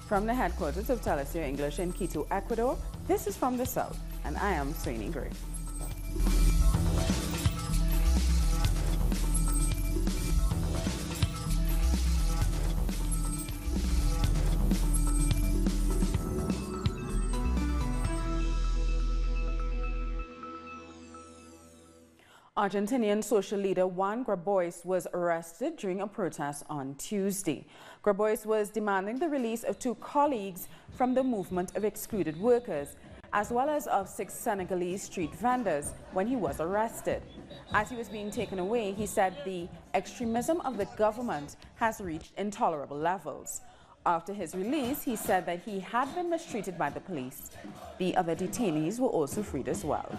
From the headquarters of Telesur English in Quito, Ecuador, this is From the South, and I am Sweeney Gray. Argentinian social leader Juan Grabois was arrested during a protest on Tuesday. Grabois was demanding the release of 2 colleagues from the movement of excluded workers, as well as of 6 Senegalese street vendors when he was arrested. As he was being taken away, he said the extremism of the government has reached intolerable levels. After his release, he said that he had been mistreated by the police. The other detainees were also freed as well.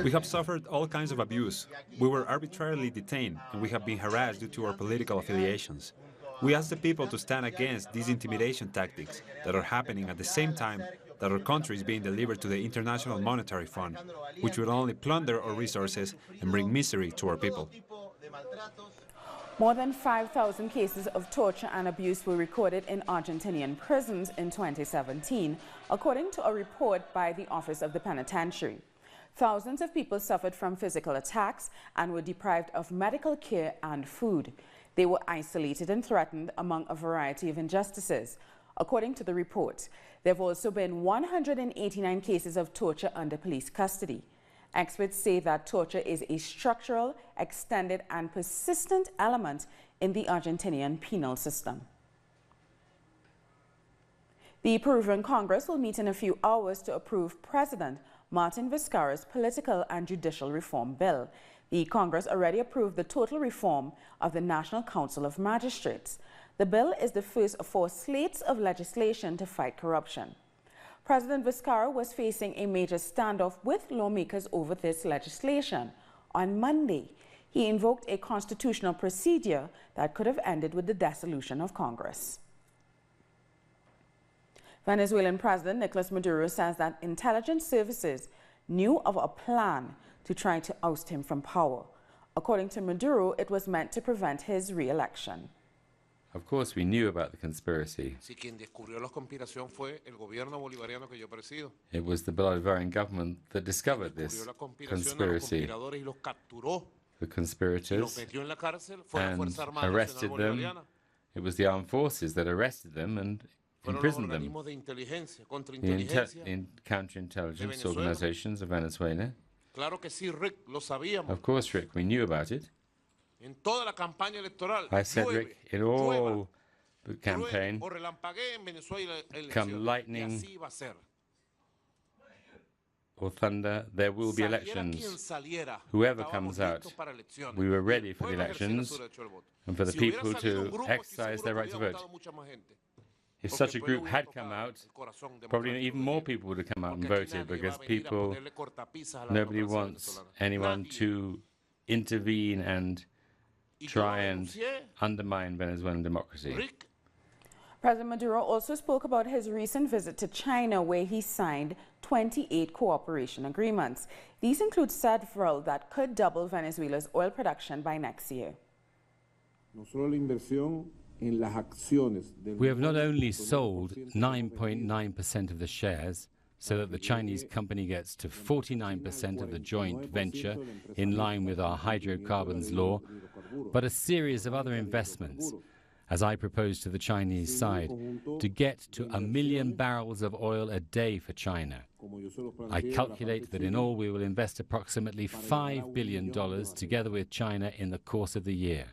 We have suffered all kinds of abuse. We were arbitrarily detained, and we have been harassed due to our political affiliations. We ask the people to stand against these intimidation tactics that are happening at the same time that our country is being delivered to the International Monetary Fund, which would only plunder our resources and bring misery to our people. More than 5,000 cases of torture and abuse were recorded in Argentinian prisons in 2017, according to a report by the Office of the Penitentiary. Thousands of people suffered from physical attacks and were deprived of medical care and food. They were isolated and threatened among a variety of injustices. According to the report, there have also been 189 cases of torture under police custody. Experts say that torture is a structural, extended, and persistent element in the Argentinian penal system. The Peruvian Congress will meet in a few hours to approve President Martin Vizcarra's political and judicial reform bill. The Congress already approved the total reform of the National Council of Magistrates. The bill is the first of 4 slates of legislation to fight corruption. President Vizcarra was facing a major standoff with lawmakers over this legislation. On Monday, he invoked a constitutional procedure that could have ended with the dissolution of Congress. Venezuelan President Nicolas Maduro says that intelligence services knew of a plan to try to oust him from power. According to Maduro, it was meant to prevent his re-election. Of course, we knew about the conspiracy. It was the Bolivarian government that discovered this conspiracy. The conspirators and arrested them. It was the armed forces that arrested them and imprisoned them. The counterintelligence organizations of Venezuela. Of course, Rick, we knew about it. I said, Rick, in all the campaign, come lightning or thunder, there will be elections. Whoever comes out, we were ready for the elections and for the people to exercise their right to vote. If such a group had come out, probably even more people would have come out and voted, because nobody wants anyone to intervene and try and undermine Venezuelan democracy. President Maduro also spoke about his recent visit to China, where he signed 28 cooperation agreements. These include several that could double Venezuela's oil production by next year. We have not only sold 9.9% of the shares, so that the Chinese company gets to 49% of the joint venture in line with our hydrocarbons law, but a series of other investments, as I propose to the Chinese side, to get to 1 million barrels of oil a day for China. I calculate that in all we will invest approximately $5 billion together with China in the course of the year.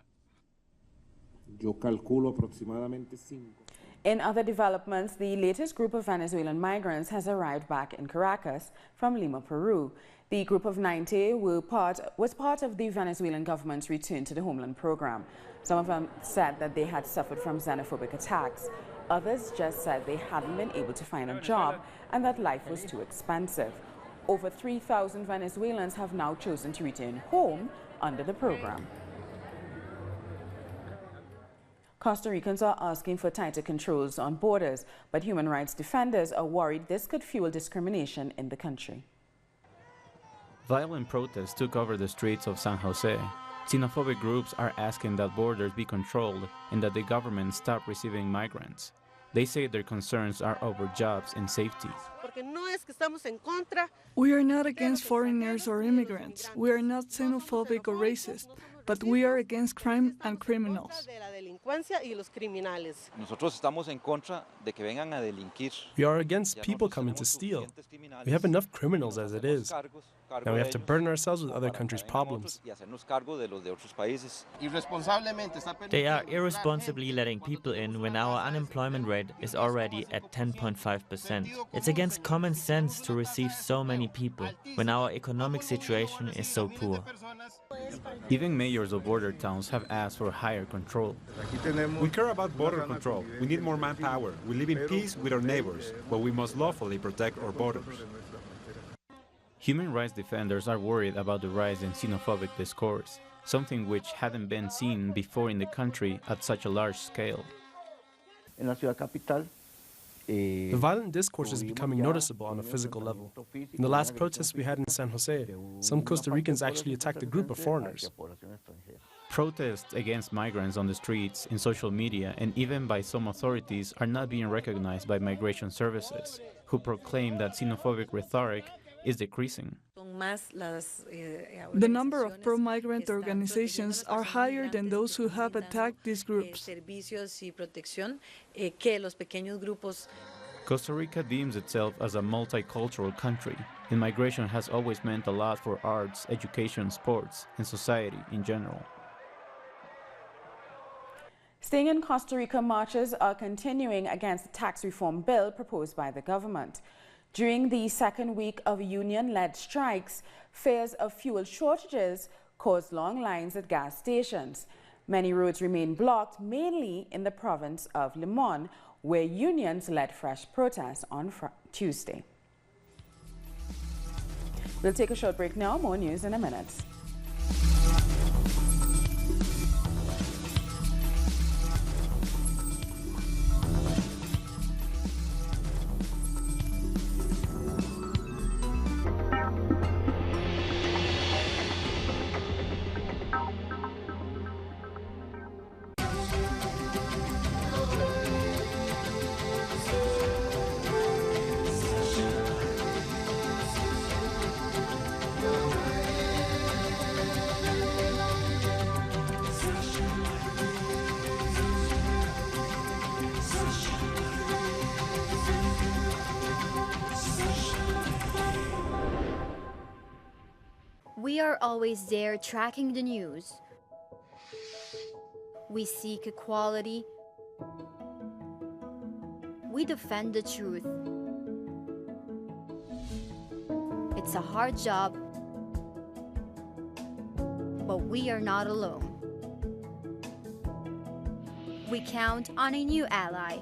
In other developments, the latest group of Venezuelan migrants has arrived back in Caracas from Lima, Peru. The group of 90 was part of the Venezuelan government's return to the homeland program. Some of them said that they had suffered from xenophobic attacks. Others just said they hadn't been able to find a job and that life was too expensive. Over 3,000 Venezuelans have now chosen to return home under the program. Costa Ricans are asking for tighter controls on borders, but human rights defenders are worried this could fuel discrimination in the country. Violent protests took over the streets of San Jose. Xenophobic groups are asking that borders be controlled and that the government stop receiving migrants. They say their concerns are over jobs and safety. We are not against foreigners or immigrants. We are not xenophobic or racist, but we are against crime and criminals. We are against people coming to steal. We have enough criminals as it is. Now we have to burden ourselves with other countries' problems. They are irresponsibly letting people in when our unemployment rate is already at 10.5%. It's against common sense to receive so many people when our economic situation is so poor. Even mayors of border towns have asked for higher control. We care about border control. We need more manpower. We live in peace with our neighbors, but we must lawfully protect our borders. Human rights defenders are worried about the rise in xenophobic discourse, something which hadn't been seen before in the country at such a large scale. The violent discourse is becoming noticeable on a physical level. In the last protests we had in San Jose, some Costa Ricans actually attacked a group of foreigners. Protests against migrants on the streets, in social media, and even by some authorities are not being recognized by migration services, who proclaim that xenophobic rhetoric is decreasing. The number of pro-migrant organizations are higher than those who have attacked these groups. Costa Rica deems itself as a multicultural country, and migration has always meant a lot for arts, education, sports, and society in general. Staying in Costa Rica, marches are continuing against the tax reform bill proposed by the government. During the second week of union-led strikes, fears of fuel shortages caused long lines at gas stations. Many roads remain blocked, mainly in the province of Limón, where unions led fresh protests on Tuesday. We'll take a short break now. More news in a minute. We are always there tracking the news. We seek equality. We defend the truth. It's a hard job, but we are not alone. We count on a new ally.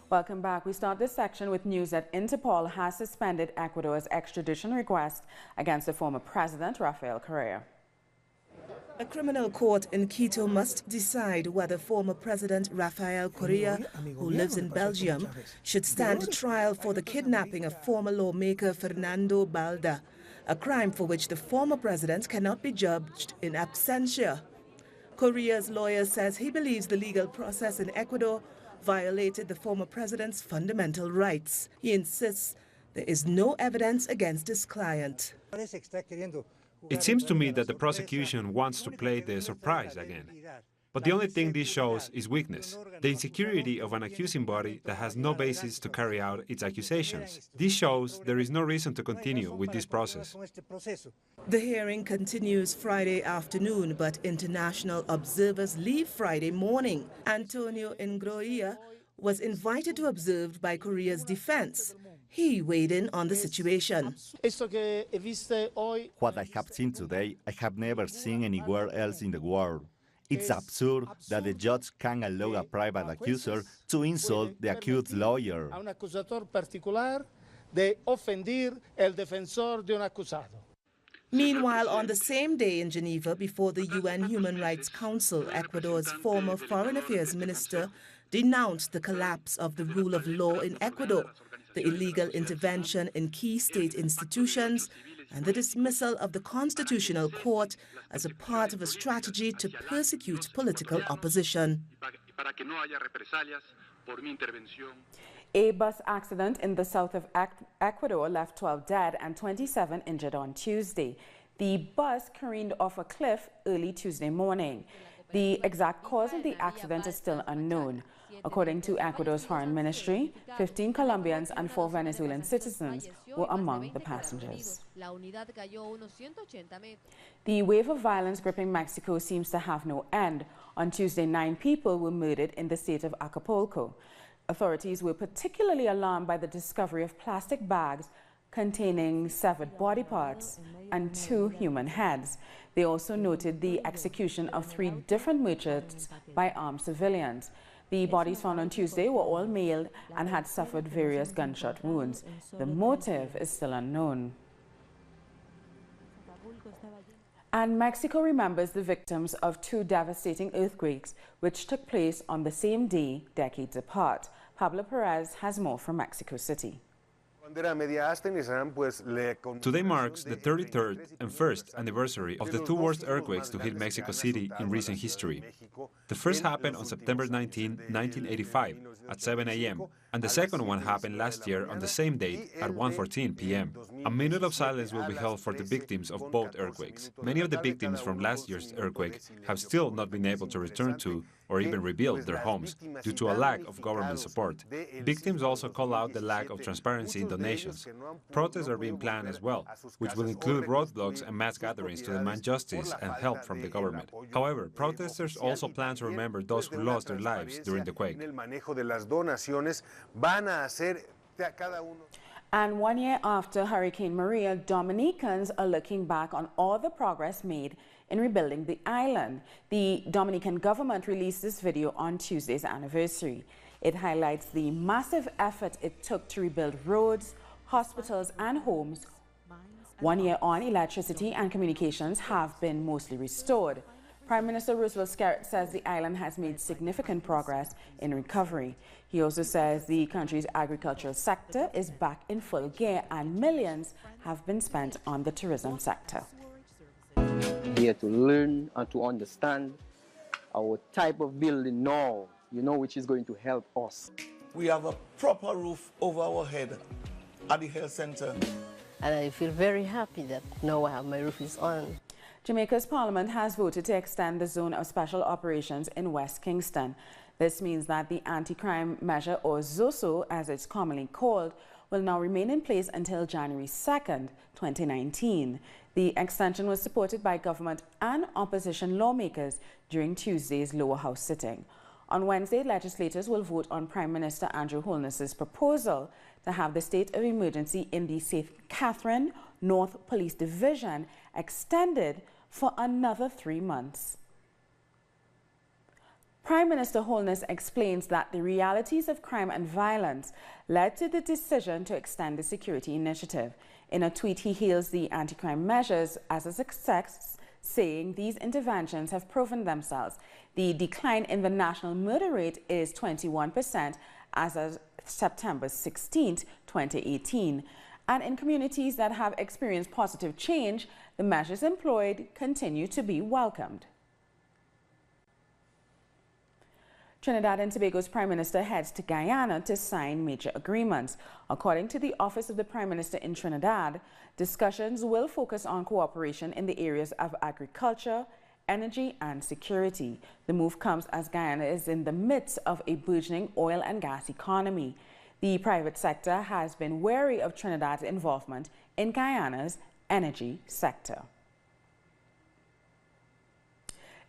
Welcome back. We start this section with news that Interpol has suspended Ecuador's extradition request against the former president, Rafael Correa. A criminal court in Quito must decide whether former President Rafael Correa, who lives in Belgium, should stand trial for the kidnapping of former lawmaker Fernando Balda, a crime for which the former president cannot be judged in absentia. Correa's lawyer says he believes the legal process in Ecuador violated the former president's fundamental rights. He insists there is no evidence against his client. It seems to me that the prosecution wants to play the surprise again. But the only thing this shows is weakness, the insecurity of an accusing body that has no basis to carry out its accusations. This shows there is no reason to continue with this process. The hearing continues Friday afternoon, but international observers leave Friday morning. Antonio Ingroia was invited to observe by Korea's defense. He weighed in on the situation. What I have seen today, I have never seen anywhere else in the world. It's absurd that the judge can allow a private accuser to insult the accused lawyer. Meanwhile, on the same day in Geneva, before the UN Human Rights Council, Ecuador's former Foreign Affairs Minister denounced the collapse of the rule of law in Ecuador, the illegal intervention in key state institutions, and the dismissal of the Constitutional Court as a part of a strategy to persecute political opposition. A bus accident in the south of Ecuador left 12 dead and 27 injured on Tuesday. The bus careened off a cliff early Tuesday morning. The exact cause of the accident is still unknown. According to Ecuador's foreign ministry, 15 Colombians and 4 Venezuelan citizens were among the passengers. The wave of violence gripping Mexico seems to have no end. On Tuesday, 9 people were murdered in the state of Acapulco. Authorities were particularly alarmed by the discovery of plastic bags containing severed body parts and 2 human heads. They also noted the execution of 3 different merchants by armed civilians. The bodies found on Tuesday were all male and had suffered various gunshot wounds. The motive is still unknown. And Mexico remembers the victims of 2 devastating earthquakes which took place on the same day, decades apart. Pablo Perez has more from Mexico City. Today marks the 33rd and 1st anniversary of the 2 worst earthquakes to hit Mexico City in recent history. The first happened on September 19, 1985 at 7 a.m. and the second one happened last year on the same date at 1:14 p.m. A minute of silence will be held for the victims of both earthquakes. Many of the victims from last year's earthquake have still not been able to return to or even rebuild their homes due to a lack of government support. Victims also call out the lack of transparency in donations. Protests are being planned as well, which will include roadblocks and mass gatherings to demand justice and help from the government. However, protesters also plan to remember those who lost their lives during the quake. And 1 year after Hurricane Maria, Dominicans are looking back on all the progress made in rebuilding the island. The Dominican government released this video on Tuesday's anniversary. It highlights the massive effort it took to rebuild roads, hospitals and homes. 1 year on, electricity and communications have been mostly restored. Prime Minister Roosevelt Skerrit says the island has made significant progress in recovery. He also says the country's agricultural sector is back in full gear and millions have been spent on the tourism sector. Here to learn and to understand our type of building now, which is going to help us. We have a proper roof over our head at the health center. And I feel very happy that now I have my roof is on. Jamaica's parliament has voted to extend the zone of special operations in West Kingston. This means that the anti-crime measure, or ZOSO as it's commonly called, will now remain in place until January 2nd, 2019. The extension was supported by government and opposition lawmakers during Tuesday's lower house sitting. On Wednesday, legislators will vote on Prime Minister Andrew Holness's proposal to have the state of emergency in the St. Catherine North Police Division extended for another 3 months. Prime Minister Holness explains that the realities of crime and violence led to the decision to extend the security initiative. In a tweet, he hails the anti-crime measures as a success, saying these interventions have proven themselves. The decline in the national murder rate is 21% as of September 16, 2018. And in communities that have experienced positive change, the measures employed continue to be welcomed. Trinidad and Tobago's Prime Minister heads to Guyana to sign major agreements. According to the Office of the Prime Minister in Trinidad, discussions will focus on cooperation in the areas of agriculture, energy and security. The move comes as Guyana is in the midst of a burgeoning oil and gas economy. The private sector has been wary of Trinidad's involvement in Guyana's energy sector.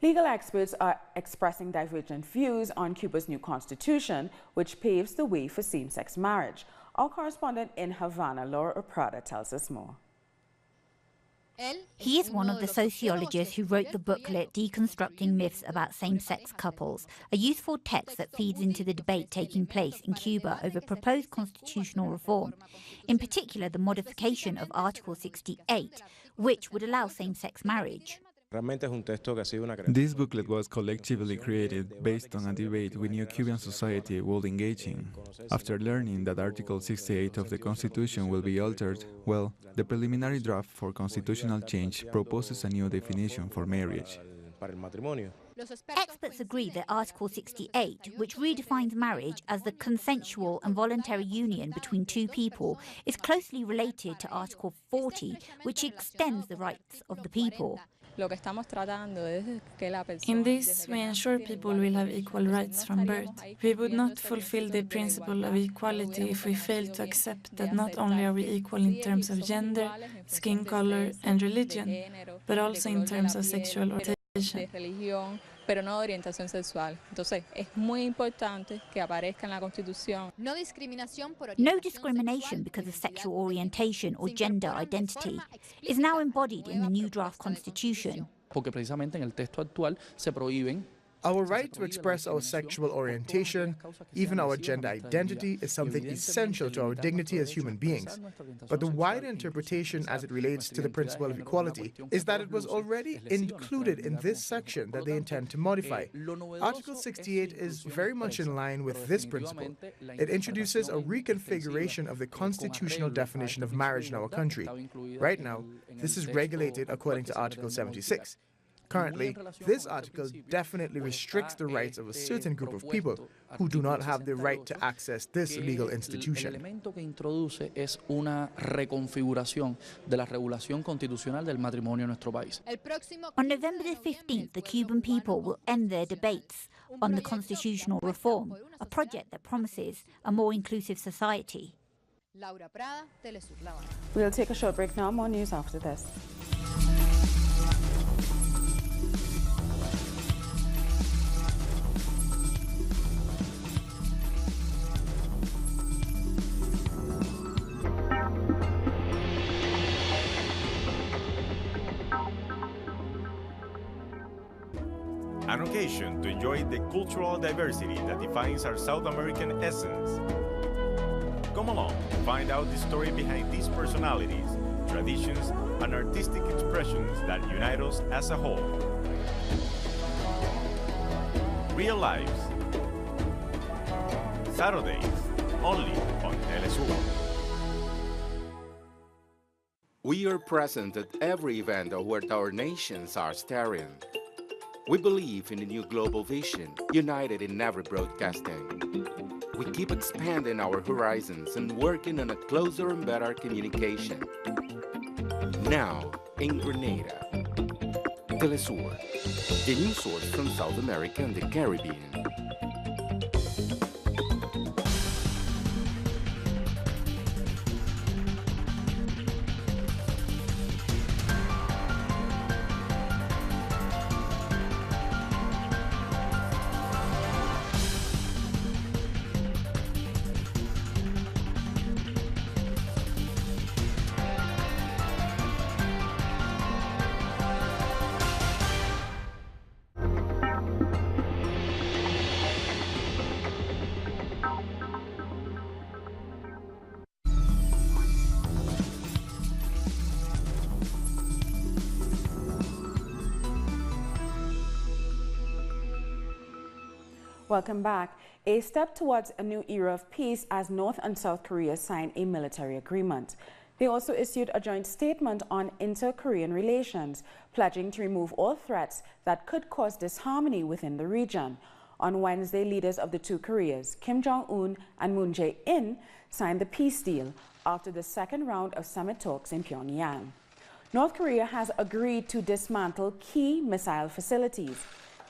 Legal experts are expressing divergent views on Cuba's new constitution, which paves the way for same-sex marriage. Our correspondent in Havana, Laura Prada, tells us more. He is one of the sociologists who wrote the booklet Deconstructing Myths About Same-Sex Couples, a useful text that feeds into the debate taking place in Cuba over proposed constitutional reform, in particular the modification of Article 68, which would allow same-sex marriage. This booklet was collectively created based on a debate we knew Cuban society would engage in. After learning that Article 68 of the Constitution will be altered, well, the preliminary draft for constitutional change proposes a new definition for marriage. Experts agree that Article 68, which redefines marriage as the consensual and voluntary union between two people, is closely related to Article 40, which extends the rights of the people. In this, we ensure people will have equal rights from birth. We would not fulfill the principle of equality if we fail to accept that not only are we equal in terms of gender, skin color, and religion, but also in terms of sexual orientation. Pero no de orientación sexual. Entonces, es muy importante que aparezca en la Constitución. No discrimination because of sexual orientation or gender identity is now embodied in the new draft constitution. Porque precisamente en el texto actual se prohíben. Our right to express our sexual orientation, even our gender identity, is something essential to our dignity as human beings. But the wider interpretation as it relates to the principle of equality is that it was already included in this section that they intend to modify. Article 68 is very much in line with this principle. It introduces a reconfiguration of the constitutional definition of marriage in our country. Right now, this is regulated according to Article 76. Currently, this article definitely restricts the rights of a certain group of people who do not have the right to access this legal institution. El elemento que introduce es una reconfiguración de la regulación constitucional del matrimonio en nuestro país. On November the 15th, the Cuban people will end their debates on the constitutional reform, a project that promises a more inclusive society. We'll take a short break now. More news after this. An occasion to enjoy the cultural diversity that defines our South American essence. Come along to find out the story behind these personalities, traditions, and artistic expressions that unite us as a whole. Real Lives. Saturdays, only on Telesur. We are present at every event where our nations are staring. We believe in a new global vision, united in every broadcasting. We keep expanding our horizons and working on a closer and better communication. Now, in Grenada, Telesur, the news source from South America and the Caribbean. Welcome back. A step towards a new era of peace as North and South Korea sign a military agreement. They also issued a joint statement on inter-Korean relations, pledging to remove all threats that could cause disharmony within the region. On Wednesday, leaders of the two Koreas, Kim Jong-un and Moon Jae-in, signed the peace deal after the second round of summit talks in Pyongyang. North Korea has agreed to dismantle key missile facilities.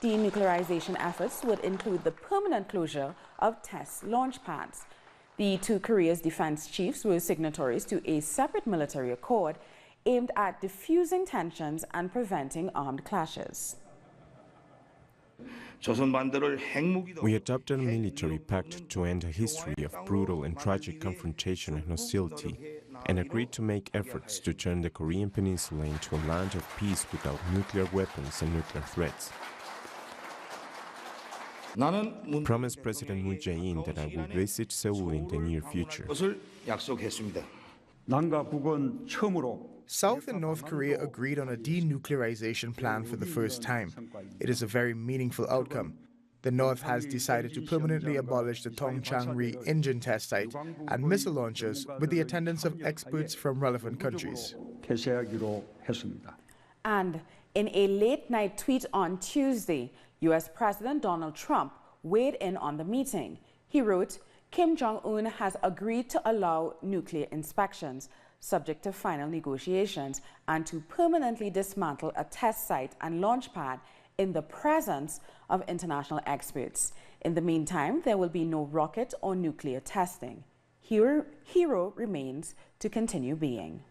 Denuclearization efforts would include the permanent closure of test launch pads. The two Koreas' defense chiefs were signatories to a separate military accord aimed at diffusing tensions and preventing armed clashes. We adopted a military pact to end a history of brutal and tragic confrontation and hostility, and agreed to make efforts to turn the Korean Peninsula into a land of peace without nuclear weapons and nuclear threats. Promised President Moon Jae-in that I will visit Seoul in the near future. South and North Korea agreed on a denuclearization plan for the first time. It is a very meaningful outcome. The North has decided to permanently abolish the Tongchang-ri engine test site and missile launchers with the attendance of experts from relevant countries. And in a late-night tweet on Tuesday, U.S. President Donald Trump weighed in on the meeting. He wrote, "Kim Jong-un has agreed to allow nuclear inspections, subject to final negotiations, and to permanently dismantle a test site and launch pad in the presence of international experts. In the meantime, there will be no rocket or nuclear testing. Hero remains to continue being."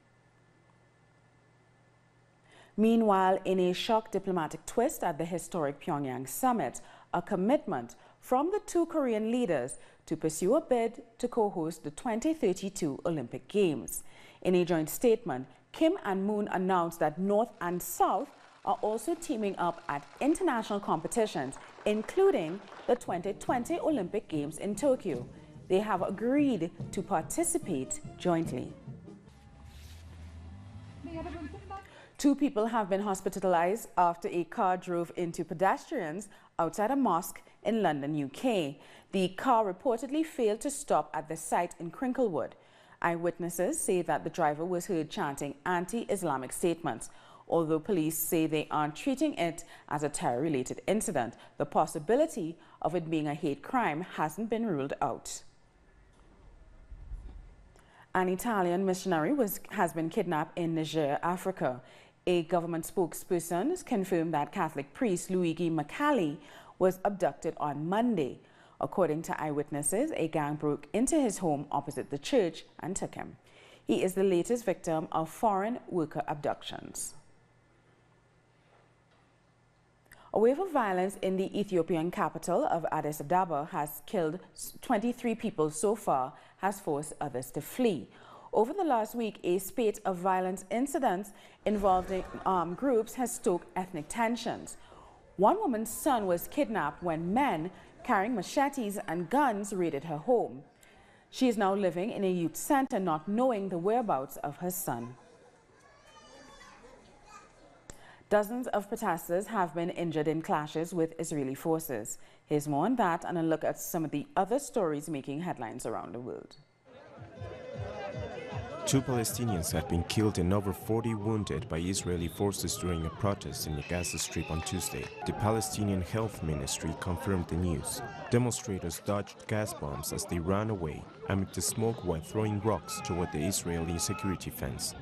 Meanwhile, in a shock diplomatic twist at the historic Pyongyang summit, a commitment from the two Korean leaders to pursue a bid to co-host the 2032 Olympic Games. In a joint statement, Kim and Moon announced that North and South are also teaming up at international competitions, including the 2020 Olympic Games in Tokyo. They have agreed to participate jointly. Two people have been hospitalized after a car drove into pedestrians outside a mosque in London, UK. The car reportedly failed to stop at the site in Crinklewood. Eyewitnesses say that the driver was heard chanting anti-Islamic statements. Although police say they aren't treating it as a terror-related incident, the possibility of it being a hate crime hasn't been ruled out. An Italian missionary has been kidnapped in Niger, Africa. A government spokesperson confirmed that Catholic priest Luigi Macali was abducted on Monday. According to eyewitnesses, a gang broke into his home opposite the church and took him. He is the latest victim of foreign worker abductions. A wave of violence in the Ethiopian capital of Addis Ababa has killed 23 people so far, has forced others to flee. Over the last week, a spate of violence incidents involving armed groups has stoked ethnic tensions. One woman's son was kidnapped when men carrying machetes and guns raided her home. She is now living in a youth center, not knowing the whereabouts of her son. Dozens of protesters have been injured in clashes with Israeli forces. Here's more on that and a look at some of the other stories making headlines around the world. 2 Palestinians have been killed and over 40 wounded by Israeli forces during a protest in the Gaza Strip on Tuesday. The Palestinian Health Ministry confirmed the news. Demonstrators dodged gas bombs as they ran away amid the smoke while throwing rocks toward the Israeli security fence.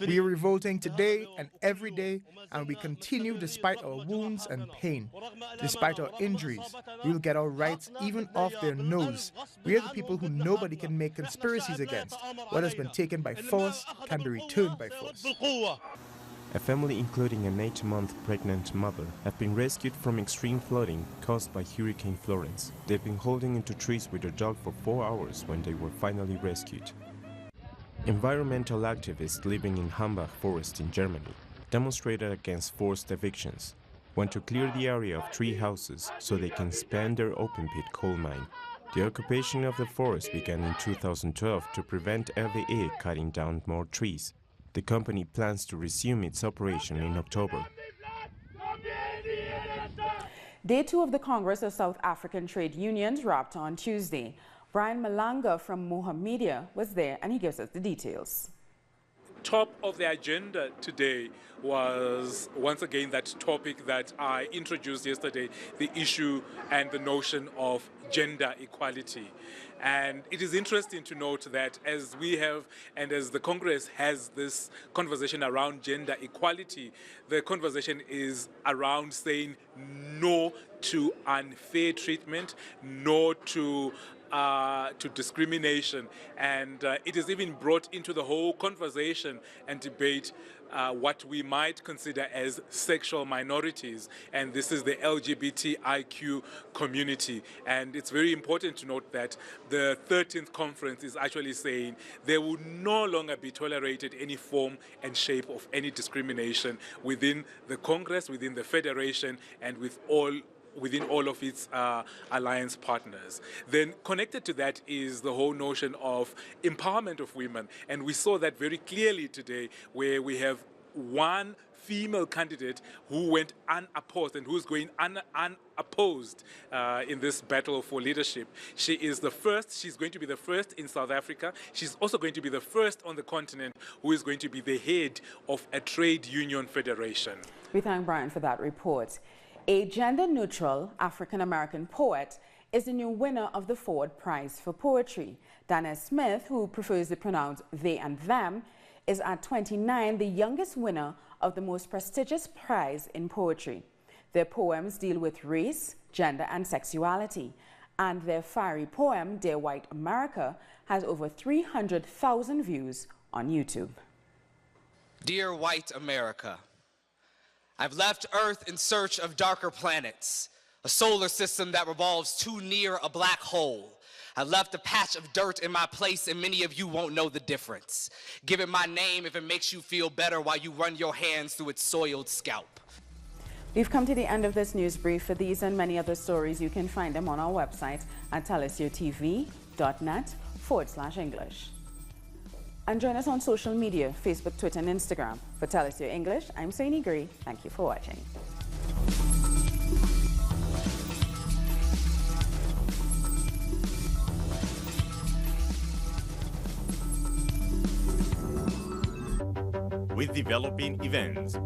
We are revolting today and every day, and we continue despite our wounds and pain. Despite our injuries, we will get our rights even off their nose. We are the people who nobody can make conspiracies against. What has been taken by force can be returned by force. A family including an 8-month pregnant mother have been rescued from extreme flooding caused by Hurricane Florence. They've been holding into trees with their dog for 4 hours when they were finally rescued. Environmental activists living in Hambach Forest in Germany demonstrated against forced evictions, want to clear the area of 3 houses so they can expand their open-pit coal mine. The occupation of the forest began in 2012 to prevent RWE cutting down more trees. The company plans to resume its operation in October. Day 2 of the Congress of South African Trade Unions wrapped on Tuesday. Brian Malanga from Moham Media was there and he gives us the details. Top of the agenda today was once again that topic that I introduced yesterday, the issue and the notion of gender equality. And it is interesting to note that as we have, and as the Congress has this conversation around gender equality, the conversation is around saying no to unfair treatment, no to discrimination, and it is even brought into the whole conversation and debate what we might consider as sexual minorities, and this is the LGBTIQ community. And it's very important to note that the 13th conference is actually saying there will no longer be tolerated any form and shape of any discrimination within the Congress, within the Federation, and within all of its alliance partners. Then connected to that is the whole notion of empowerment of women. And we saw that very clearly today, where we have one female candidate who went unopposed and who's going unopposed in this battle for leadership. She is the first, she's going to be the first in South Africa. She's also going to be the first on the continent who is going to be the head of a trade union federation. We thank Brian for that report. A gender-neutral African-American poet is the new winner of the Ford Prize for Poetry. Dana Smith, who prefers to pronounce they and them, is at 29 the youngest winner of the most prestigious prize in poetry. Their poems deal with race, gender, and sexuality, and their fiery poem, Dear White America, has over 300,000 views on YouTube. Dear White America, I've left Earth in search of darker planets, a solar system that revolves too near a black hole. I left a patch of dirt in my place, and many of you won't know the difference. Give it my name if it makes you feel better while you run your hands through its soiled scalp. We've come to the end of this news brief. For these and many other stories, you can find them on our website at telesiotv.net/English. And join us on social media, Facebook, Twitter, and Instagram. For Telesio English, I'm Saini Gray. Thank you for watching. With developing events,